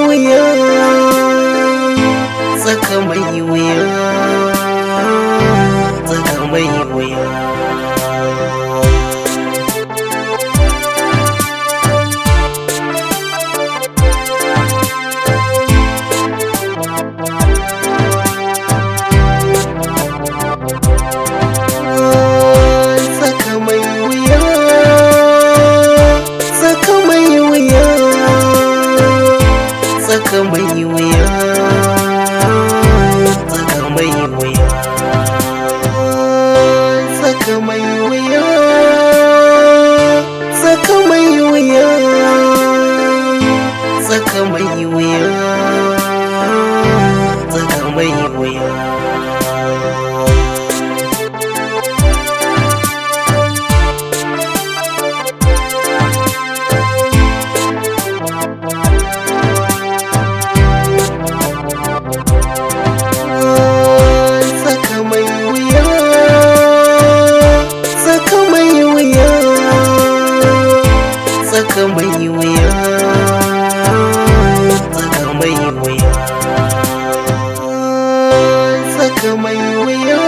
wuya, tsaka mai wuya, tsaka mai wuya. Tsaka mai wuya, tsaka mai wuya, tsaka mai wuya, tsaka mai wuya, tsaka mai wuya, tsaka mai wuya. Tsaka mai wuya, tsaka mai wuya, tsaka mai wuya.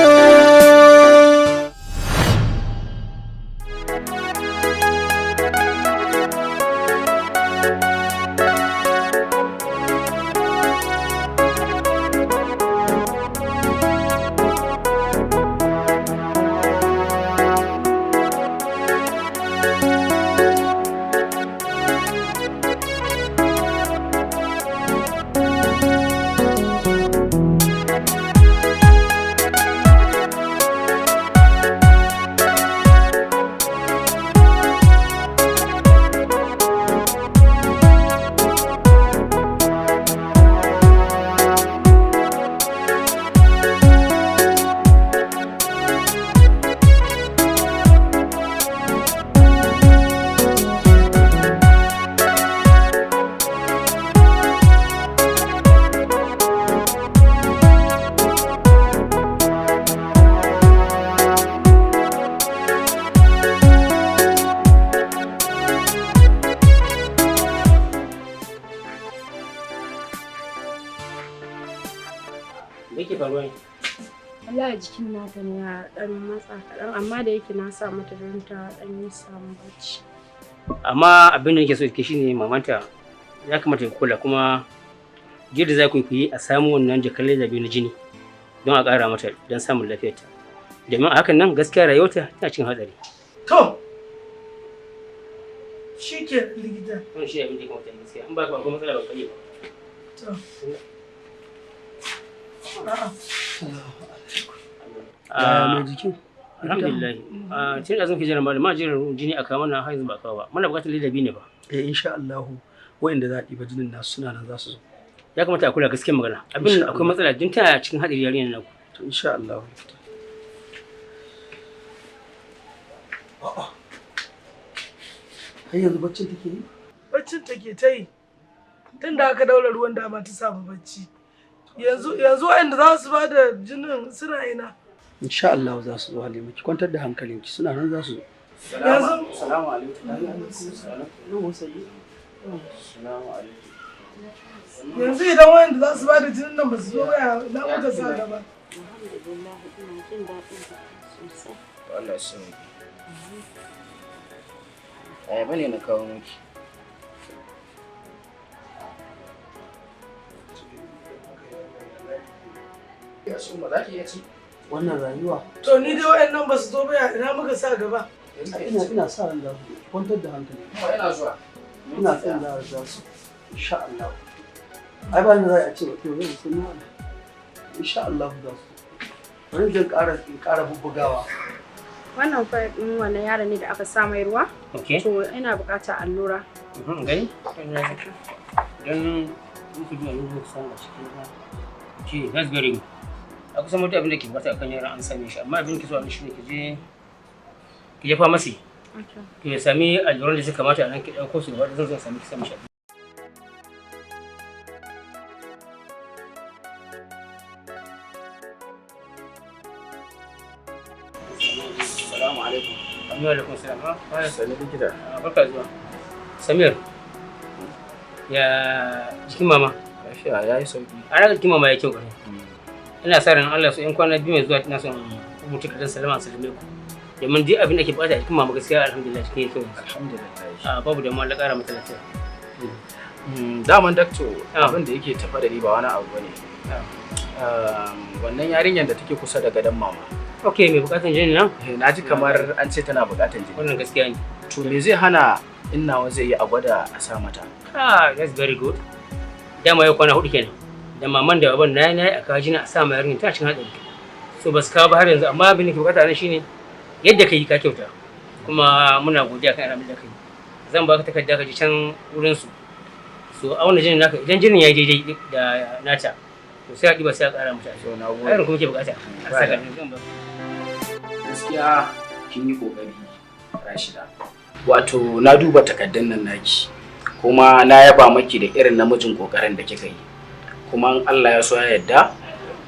Wallahi jikin nata ne ya dan matsa kaɗan amma da yake na sa mata don ta dan yi samun bacci. Amma abin da nake so ke shine mamanta ya kamata ki kula kuma yadda za ku yi a samu wannan jakar leda biyu na jini don a ƙara mata don samun lafiyarta. Domin a hakan nan gaskiya rayuwarta tana cikin hatsari. To shi ke likita. Wannan shi abin da ya kamata gaskiya in ba ku akwai matsala ba kai ba. To. Mai jikin? Alhamdulillah. Tun da zan fi jiran malama jiran jini a kawo mana har yanzu ba kawo ba. Muna buƙatar leda biyu ne ba. Insha Allah wa'inda za a ɗiba jinin nasu suna nan za su zo. Ya kamata a kula gaskiyar magana. Abin akwai matsala don tana cikin haɗari yarinyar naku. To insha Allah. Har yanzu baccin take yi? Baccin take ta yi. Tun da aka daura ruwan dama ta samu bacci. Yanzu wa'anda za su ba da jinin suna ina. Insha Allah za su zo Halima ki kwantar da hankalinki suna nan za su zo. Assalamu alaikum. Yanzu idan wa'anda za su ba da jinin nan ba su zo ba na muka sa gaba. Alhamdulillah ina jin daɗin sosai. Allah shi ne. Ayaba ne na kawo miki. Ya so ma za ki iya ci? Wannan rayuwa. To ni dai wa'annan ba su zo ba ina muka sa gaba. Ina sa ran da ku kwantar da hankali. Kuma ina zuwa. Ina son za su. Insha Allah. Ai ba ni za a ce ba to zai sun nan. Insha Allah za su. Bari zan ƙara bubbugawa. Wannan fa din wannan yaron ne da aka sa mai ruwa. To ina buƙatar allura. Gani? Don muku ji abin da san a cikin ba. Shi that's very good. A kusan mutu abin da ke bukata akan yaran an same shi amma abin da ke so a shi ne ki je famasi. To ya sami alluran da suka kamata a nan ki ɗauko su gaba da zan sami ki sami shi. Assalamu alaikum. Wa alaikum salam. Sani likita. Barka zuwa. Samir. Ya jikin mama? Lafiya ya yi sauki. A ranar jikin mama ya kyau ƙwarai. Ina sa ran Allah su in kwana biyu mai zuwa ina son rubuta kadan salama salame ku. Domin duk abin da ke bukata a jikin mama gaskiya alhamdulillah cikin kyau. Alhamdulillah. Babu da mu Allah ƙara mata lafiya. Daman dakto abin da yake tafa da ni ba wani abu bane. Wannan yarinyar da take kusa da gadon mama. Okay, mai bukatan jini nan? Na ji kamar an ce tana bukatan jini. Wannan gaskiya ne. To me zai hana in nawa zai yi a gwada a sa mata? That's very good. Dama yau kwana 4 kenan. Da maman da baban na yi a kawo jini a sa ma yarinyar tana cikin haɗari. So ba su kawo ba har yanzu amma abin da ke bukata nan shine yadda ka yi ka kyauta. Kuma muna godiya kan abin da ka yi. Zan baka takarda ka je can wurin su. So auna jinin naka idan jinin ya yi daidai da nata. To sai a ɗiba sai a ƙara mata. So na gode. Irin kuma ke bukata. Gaskiya kin yi kokari Rashida. Wato na duba takardun nan naki kuma na yaba maki da irin namijin kokarin da kika yi. Kuma in Allah ya so ya yarda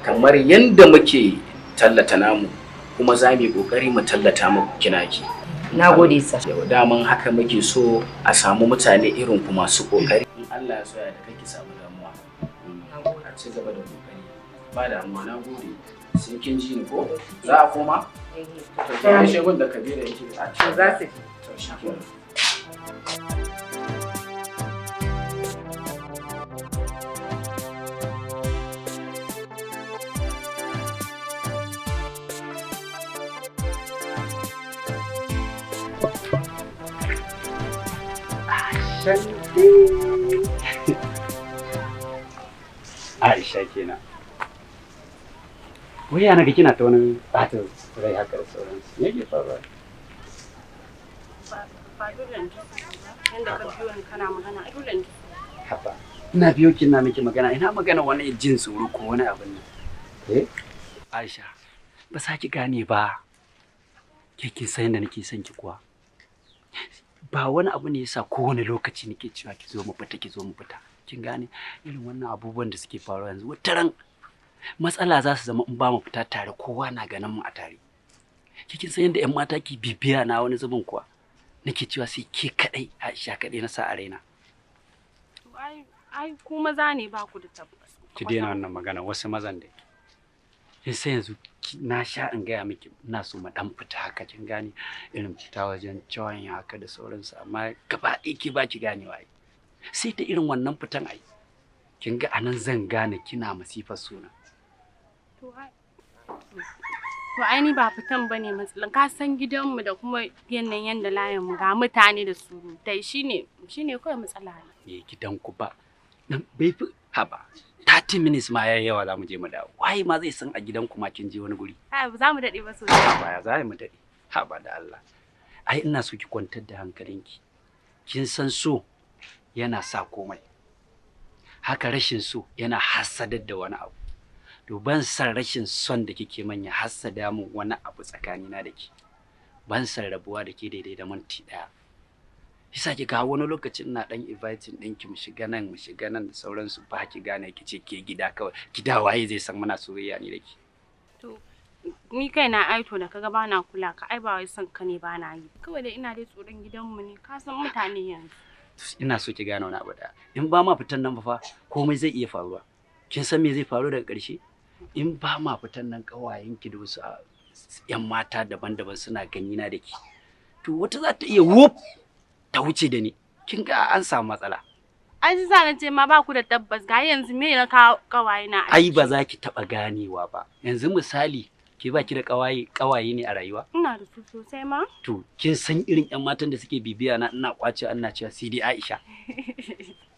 kamar yanda muke tallata namu kuma za mu yi kokari mu tallata muku kinaki. Na gode sa. Yau daman haka muke so a samu mutane irin ku masu kokari. In Allah ya so ya yarda kake samu damuwa. A ci gaba da kokari. Ba damuwa na gode. Sai kin ji ni ko? Za a koma? To kai shegun da Kabira yake a cikin Za su to shikenan. Aisha kenan. Wai yana ga kina ta wani ɓata rai haka da sauransu. Me yake faruwa? Ba dole ne. Yanda ka biyo ni kana magana dole ne. Haba. Ina biyo kina miki magana, ina magana wani jin tsoro ko wani abin nan. Aisha, ba sa ki gane ba. Ke kin san yadda nake son ki kuwa. Ba wani abu ne yasa kowane lokaci nake cewa ki zo mu fita ki zo mu fita. Kin gane irin wannan abubuwan da suke faruwa yanzu wataran matsala za su zama in ba mu fita tare kowa na ganin mu a tare. Kin san yadda ƴan mata ke bibiya na wani zubin kuwa. Nake cewa sai ke kadai Aisha kadai na sa a raina. Ai ku maza ne ba ku da tabbas. Ki daina wannan magana wasu mazan dai. Kin san yanzu na sha in gaya miki ina so mu dan fita haka kin gane irin fita wajen join haka da sauransu amma gaba ɗaya ki ba ki ganewa ai. Sai ta irin wannan fitan ai. Kin ga anan zan gane kina masifar suna. To ai ni ba fitan bane matsalan ka san gidanmu da kuma yanayin yanda layin mu ga mutane da surutai shine kawai matsala ne. Gidanku ba nan bai fi haba 30 minutes ma yayi yawa za mu je mu dawo. Wai ma zai san a gidanku ma kin je wani guri. Ai ba za mu dade ba sosai. Haba ya za mu dade. Haba da Allah. Ai ina so ki kwantar da hankalinki. Kin san so yana sa komai. Haka rashin so yana hasadar da wani abu. To ban san rashin son da kike manya hasada mun wani abu tsakanina da ke. Ban san rabuwa da ke daidai da minti daya. Yasa ki ga wani lokacin ina dan inviting ɗinki mu shiga nan da sauransu ba ki gane ki ce ke gida kawai. Gida waye zai san muna soyayya ni da ke. To ni kaina aito da kaga bana kula ka ai ba wai son ka ne bana yi. Kawai dai ina dai tsoron gidanmu ne ka san mutane yanzu. Ina so ki gane wani abu da in ba ma fitan nan ba fa komai zai iya faruwa. Kin san me zai faru daga ƙarshe? In ba ma fitan nan ƙawayenki da wasu ƴan mata daban-daban suna ganina da ki. To wata za ta iya wuf ta wuce da ni. Kin ga an samu matsala. Ai sa na ce ma ba ku da tabbas ga yanzu me na kawaye na. Ai ba za ki taɓa ganewa ba. Yanzu misali ke ba ki da ƙawaye ne a rayuwa? Ina da su sosai ma. To kin san irin ƴan matan da suke bibiya na ina kwace ana cewa sai dai Aisha.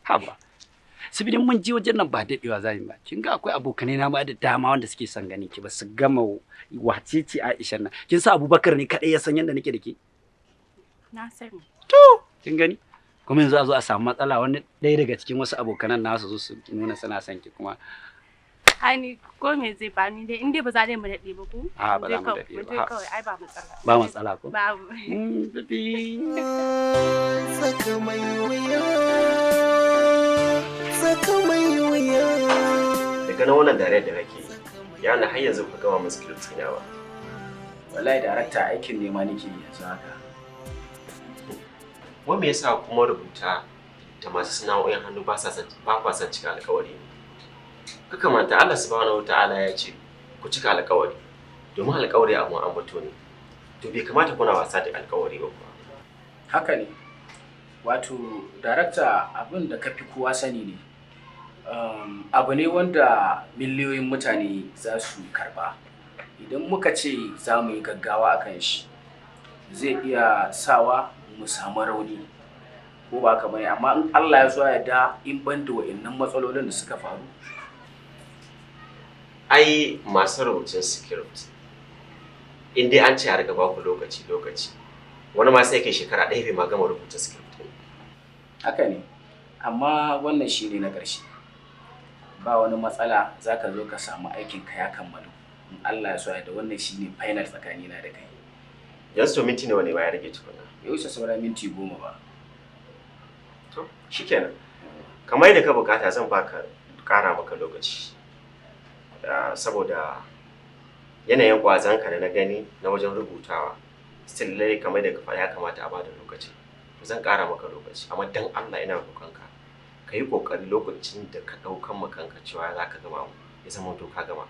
Haba. Sabidin mun je wajen nan ba daɗewa za mu ba. Kin ga akwai abokanai na ma da dama wanda suke son ganin ki ba su gama wace ce Aisha nan. Kin san Abubakar ne kadai ya san yanda nake da ke? Na sani. To kin gani? Kuma yanzu a zo a samu matsala wani ɗaya daga cikin wasu abokanan na su zo su nuna suna son ki kuma. Hani ko me zai ba ni dai in dai ba za dai mu daɗe ba ko? A ba za mu daɗe ba. Kawai ai ba matsala. Ba matsala ko? Babu. Baby. Tsaka mai wuya. Tsaka mai wuya. Daga na wannan dare da kake yana har yanzu ka gama musu script ɗina ba. Wallahi darakta aikin nema nake yanzu haka. Wa me yasa kuma rubuta da masu sana'o'in hannu ba kwa son cika alƙawari ne. Kaka manta Allah subhanahu wataala ya ce ku cika alƙawari domin alƙawari abun ambato ne. To bai kamata kuna wasa da alƙawari ba kuwa. Haka ne. Wato darakta abin da ka fi kowa sani ne. Abu ne wanda miliyoyin mutane za su karba. Idan muka ce za mu yi gaggawa a kan shi zai iya sawa mu samu rauni ko ba ka bane, amma in Allah ya so ya da in ban da wa'annan matsalolin da suka faru. Ai masu rubutun script in dai an ce a riga ba ku lokaci wani ma sai kai shekara ɗaya bai ma gama rubuta script ɗin. Haka ne, amma wannan shi ne na ƙarshe. Ba wani matsala za ka zo ka samu aikinka ya kammalu. In Allah ya so ya da wannan shi ne final tsakanina da kai. Yanzu to minti nawa ne ba ya rage tukuna? Ya wuce saura minti 10 ba. To shikenan. Kamar yadda ka bukata zan baka ƙara maka lokaci. Saboda yanayin ƙwazonka da na gani na wajen rubutawa still lai kamar da ka ya kamata a bada lokaci. Zan ƙara maka lokaci amma dan Allah ina roƙonka ka yi ƙoƙari lokacin da ka ɗaukan ma kanka cewa za ka gama ya zama to ka gama.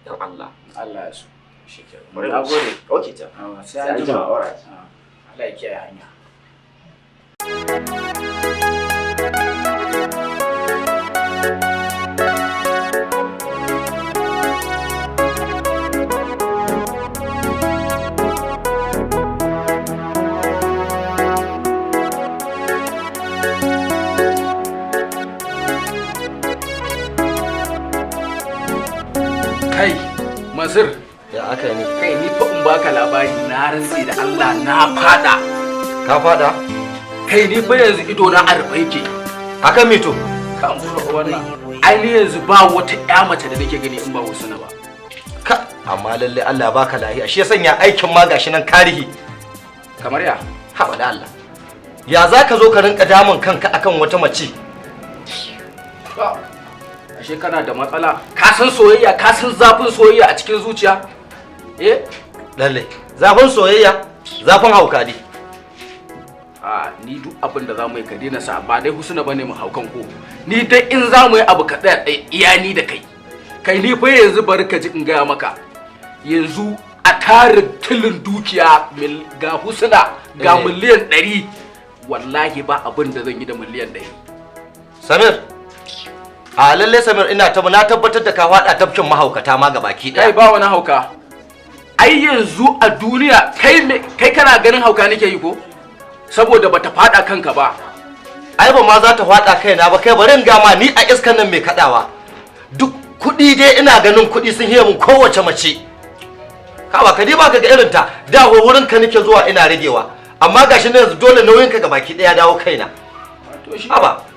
Dan Allah. Allah ya so. Shikenan. Bari na gode. Okay ta. Sai an jima. Alright. Allah ya kiyaye hanya. Kai, Masir. Ya aka ne? Kai ni fa in baka labari na rantsi da Allah na fada. Ka fada? Kai ni fa yanzu ido na a rufe yake. Akan me to? Ka amfura wannan. Ai ni yanzu ba wata ƴa mace da nake gani in ba Husna ba. Ka amma lalle Allah baka lahiya. Shi ya sanya aikin ma gashi nan karihi. Kamar ya? Haba da Allah. Ya zaka zo ka rinka damun kanka akan wata mace? Ashe kana da matsala. Ka san soyayya, ka san zafin soyayya a cikin zuciya? Lalle. Zafin soyayya, zafin hauka ne. Ni duk abin da zamu yi ka daina sa ba dai Husna bane mu haukan ko. Ni dai in zamu yi abu ka tsaya iyani da kai. Kai ni fa yanzu bari ka ji in gaya maka. Yanzu a tarin tilin dukiya ga Husna ga miliyan 100. Wallahi ba abin da zan yi da miliyan 100. Samir. A lalle Samir na tabbatar da ka fada tafkin mahaukata ma gabaki daya. Kai ba wani hauka. Ai yanzu a duniya kai kana ganin hauka nake yi ko? Saboda bata fada kanka ba. Ai ba ma za ta fada kaina ba, kai bari in ga ma ni a iskan nan mai kadawa. Duk kudi dai ina ganin kudi sun hiye mun kowace mace. Kawa ka ba ka ga irin ta. Da wurin ka nake zuwa ina ragewa. Amma gashi ne yanzu dole nauyin ka gabaki daya dawo kaina. To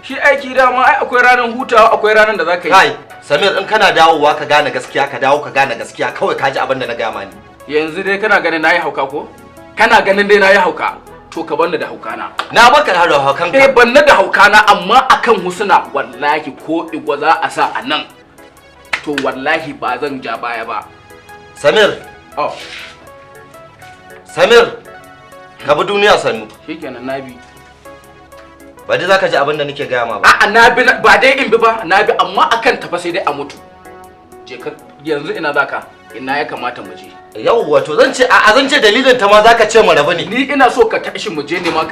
shi aiki dama ai akwai ranar hutawa akwai ranar da zaka yi. Kai Samir in kana dawowa ka gane gaskiya ka dawo ka gane gaskiya kawai ka ji abin da na ga mani. Yanzu dai kana ganin nayi hauka ko? Kana ganin dai nayi hauka. To ka banni da haukana. Na baka da haukan ka. Banni da haukana amma akan Husna wallahi ko igwa za a sa a nan. To wallahi ba zan ja baya ba. Samir. Samir. Ka bi duniya sannu. Shikenan nabi. Ba dai zaka ji abin da nake gaya ma ba. A'a na bi ba dai in bi ba, na bi amma akan tafa sai dai a mutu. Je ka yanzu ina zaka? Ina ya kamata mu je. Yawwa to zan ce zan ce dalilin ta ma zaka ce mu rabu ne. Ni ina so ka tashi mu je ne ma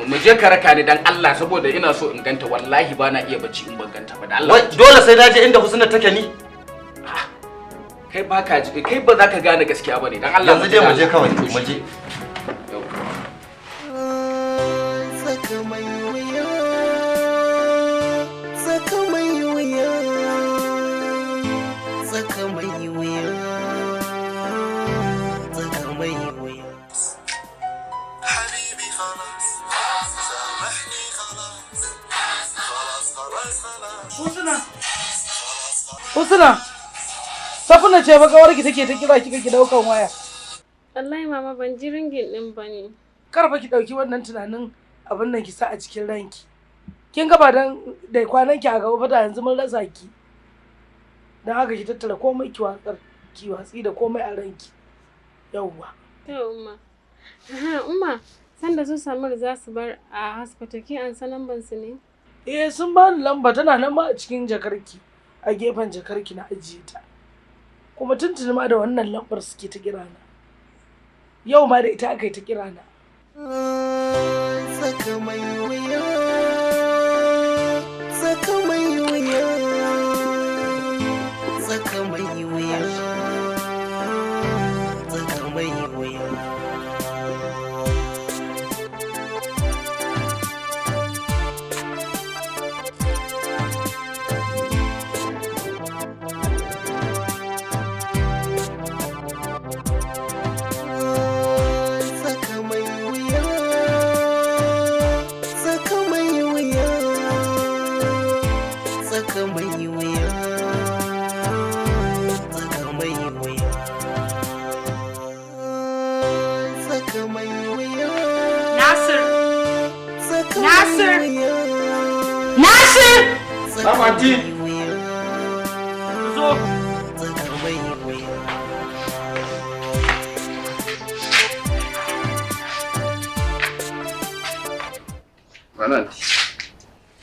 mu je ka raka ni dan Allah saboda ina so in ganta wallahi ba na iya bacci in ban ganta ba da Allah. Dole sai na je inda Husna take ni. Kai ba ka ji kai ba za ka gane gaskiya bane dan Allah. Yanzu dai mu je kawai mu je. Tsaka mai wuya, tsaka mai wuya, tsaka mai wuya, tsaka mai wuya. حبيبي خلاص سامحني خلاص خلاص خلاص خلاص. Husna. Safina ce ba kawarki take ta kira kika ki daukan waya. Wallahi mama ban ji ringin din bane. Karfa ki dauki wannan tunanin abin nan ki sa a cikin ranki. Kin ga ba dan da kwanan ki a gaba ba da yanzu mun rasa ki. Dan haka ki tattara komai ki watsar, ki watsi da komai a ranki. Yawwa. To umma. Umma, san da su Samir za su bar a hospital ki an sanan ban su ne? sun bani lamba, tana nan ma a cikin jakarki, a gefen jakarki na ajiye ta. Kuma tuntuni ma da wannan lambar suke ta kira na. Yau ma da ita aka yi ta kira na. Tsaka mai wuya, tsaka mai wuya, tsaka mai wuya, tsaka mai wuya. Amanti! Zo!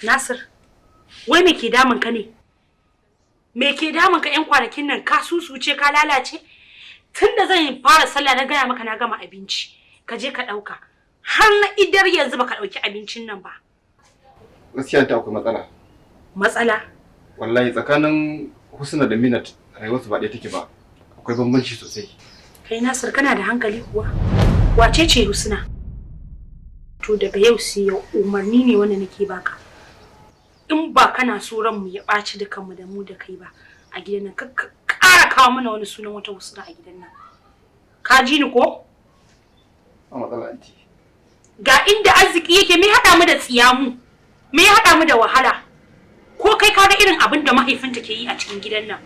Nasir, wai me ke damun ka ne? Me ke damun ka 'yan kwanakin nan ka susuce ka lalace? Tunda zan fara sallah na gaya maka na gama abinci, ka je ka ɗauka. Har na idar yanzu baka ɗauki abincin nan ba. Gaskiya ta akwai matsala. Matsala? Wallahi tsakanin Husna da Minat rayuwarsu ba ɗaya take ba. Akwai bambanci sosai. Kai Nasir kana da hankali kuwa? Wace ce Husna? To daga yau sai yau umarni ne wanda nake baka. In ba kana so ranmu ya ɓaci dukanmu da mu da kai ba a gidan nan, ka ƙara kawo mana wani sunan wata Husna a gidan nan. Ka ji ni ko? Ba matsala anti. Ga inda arziki yake, me haɗa mu da tsiyamu? Me ya haɗa mu da wahala? Ko kai ka ga irin abin da mahaifinta ke yi a cikin gidan nan?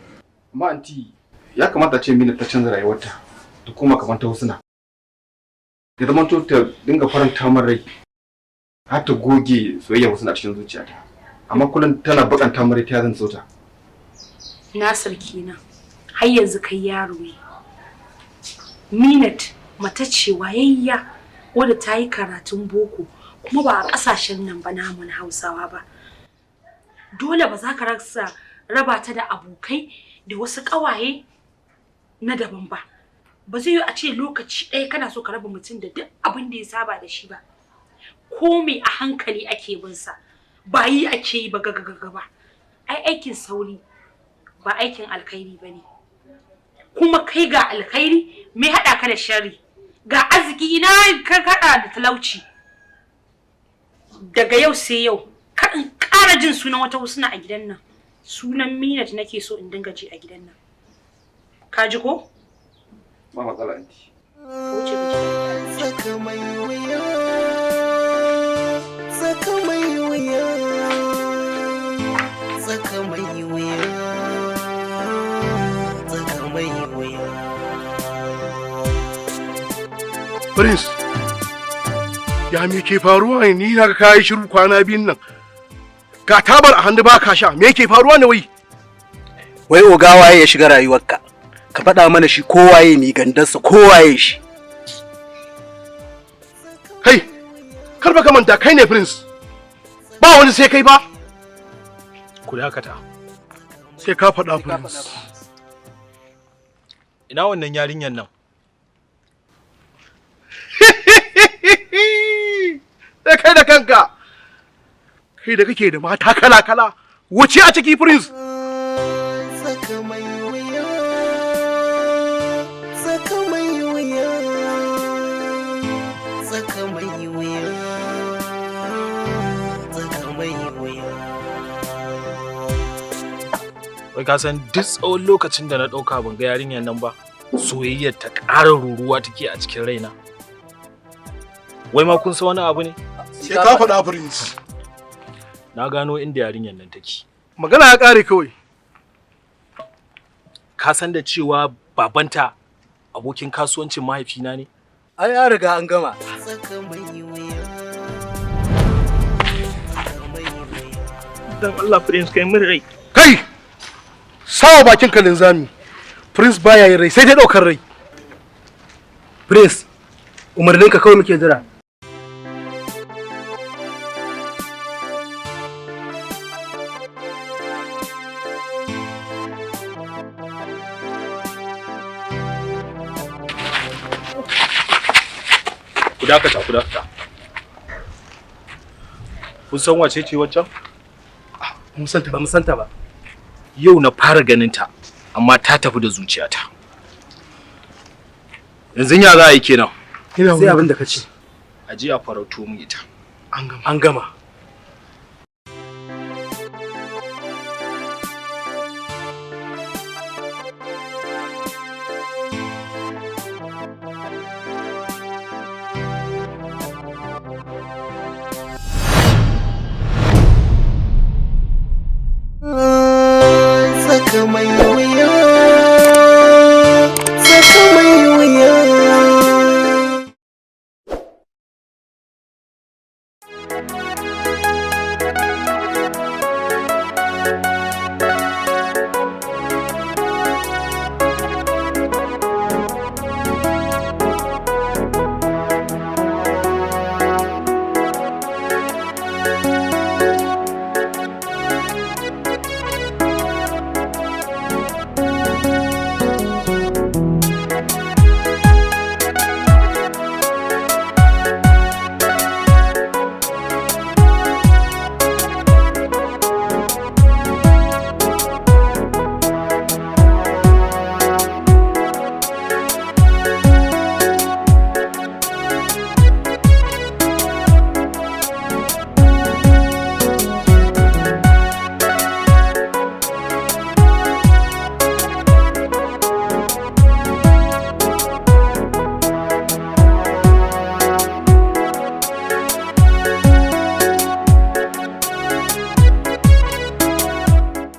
Amma anti, ya kamata ce Minat ta canza rayuwarta ta koma kamar ta Husna. Ya zama to ta dinga faranta min rai har ta goge soyayya Husna a cikin zuciyata. Amma kullum tana bakanta min rai ta zan sauta. Nasir kenan. Har yanzu kai yaro ne. Minat mata ce wayayya wadda ta yi karatun boko kuma ba a ƙasashen nan ba namu na Hausawa ba. Dole ba za ka rasa raba ta da abokai da wasu ƙawaye na daban ba. Ba zai yi a ce lokaci ɗaya kana so ka raba mutum da duk abin da ya saba da shi ba. Ko me a hankali ake bin sa, ba yi ake yi ba gagagaga ba. Ai aikin sauri ba aikin alkhairi ba ne. Kuma kai ga alkhairi me haɗa ka da sharri? Ga arziki ina ka haɗa da talauci. Daga yau sai yau ka in ƙara jin sunan wata Husna a gidan nan. Sunan Minat nake so in dinga ji a gidan nan. Ka ji ko? Ba matsala anti. Wuce ka ji. Tsaka mai wuya, tsaka mai wuya, tsaka mai wuya, tsaka mai wuya. Prince, ya me ke faruwa ne? Ni na ka yi shiru kwana biyun nan. Ga tabar a hannu ba ka sha, me ke faruwa ne wai? Wai oga waye ya shiga rayuwarka? Ka faɗa mana shi ko waye mai gandarsa ko waye shi. Kai, kar ba ka manta kai ne Prince. Ba wani sai kai ba. Ku dakata. Sai ka faɗa Prince. Ina wannan yarinyar nan? Sai kai da kanka. Kai da kake da mata kala-kala. Wace a ciki Prince? Tsaka mai wuya, tsaka mai wuya, tsaka mai wuya, tsaka mai wuya. Wai ka san duk tsawon lokacin da na ɗauka ban ga yarinyar nan ba, soyayyar ta ƙara ruruwa take a cikin raina. Wai ma kun san wani abu ne? Sai ka faɗa Prince. Na gano inda yarinyar nan take. Magana ya ƙare kawai. Ka san da cewa babanta abokin kasuwancin mahaifina ne? Ai an riga an gama. Tsaka mai wuya, Dan Allah Prince kai min rai. Kai! Sawa bakin ka linzami. Prince baya yin rai sai dai ɗaukar rai. Prince, umarninka kawai muke jira. Ku dakata, ku dakata. Kun san wace ce waccan? Ba mu santa ba. Yau na fara ganin ta, amma ta tafi da zuciyata. Yanzu ya za a yi kenan? Sai abin da ka ce. A je a farauto mu ita. An gama. Saka mai